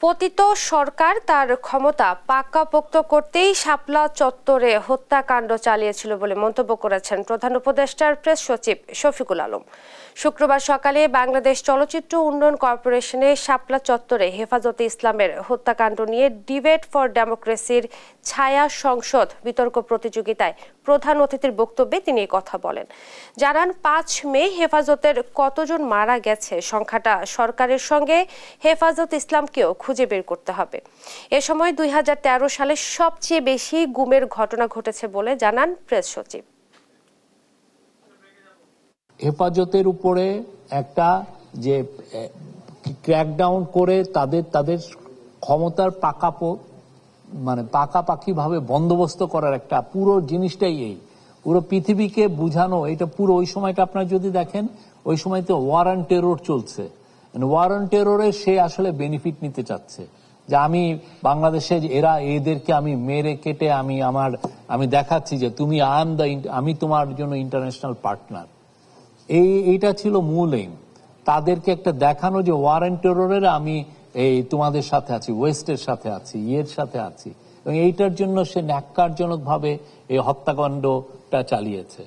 পতিত সরকার তার ক্ষমতা পাকাপোক্ত করতেই শাপলা চত্বরে হত্যাকাণ্ড চালিয়েছিল বলে মন্তব্য করেছেন প্রধান উপদেষ্টার প্রেস সচিব শফিকুল আলম। শুক্রবার সকালে বাংলাদেশ চলচ্চিত্র উন্নয়ন কর্পোরেশনে শাপলা চত্বরে হেফাজতে ইসলামের হত্যাকাণ্ড নিয়ে ডিবেট ফর ডেমোক্রেসির ছায়া সংসদ বিতর্ক প্রতিযোগিতায় প্রধান অতিথির বক্তব্যে তিনি কথা বলেন। জানান ৫ মে হেফাজতের কতজন মারা গেছে সংখ্যাটা সরকারের সঙ্গে হেফাজত ইসলামকেও খুঁজে বের করতে হবে। এ সময় ২০১৩ সালে সবচেয়ে বেশি গুমের ঘটনা ঘটেছে বলে জানান প্রেস সচিব। হেফাজতের উপরে একটা যে ক্র্যাকডাউন করে তাদের ক্ষমতার পাকাপাকি ভাবে বন্দোবস্ত করার একটা পুরো জিনিসটাই এই পুরো পৃথিবীকে বুঝানো। এটা পুরো ওই সময়টা আপনারা যদি দেখেন, ওই সময় তো ওয়ার অন টেরর চলছে। ওয়ার অন টেররে সে আসলে বেনিফিট নিতে চাচ্ছে যে আমি বাংলাদেশে এদেরকে আমি মেরে কেটে আমি দেখাচ্ছি যে তুমি আমি তোমার জন্য ইন্টারন্যাশনাল পার্টনার। এইটা ছিল মূল এইম, তাদেরকে একটা দেখানো যে ওয়ার অন টেররের আমি তোমাদের সাথে আছি, ওয়েস্টের সাথে আছি, সাথে আছি। এবং এইটার জন্য সে ন্যাক্কারজনক ভাবে এই হত্যাকাণ্ডটা চালিয়েছে।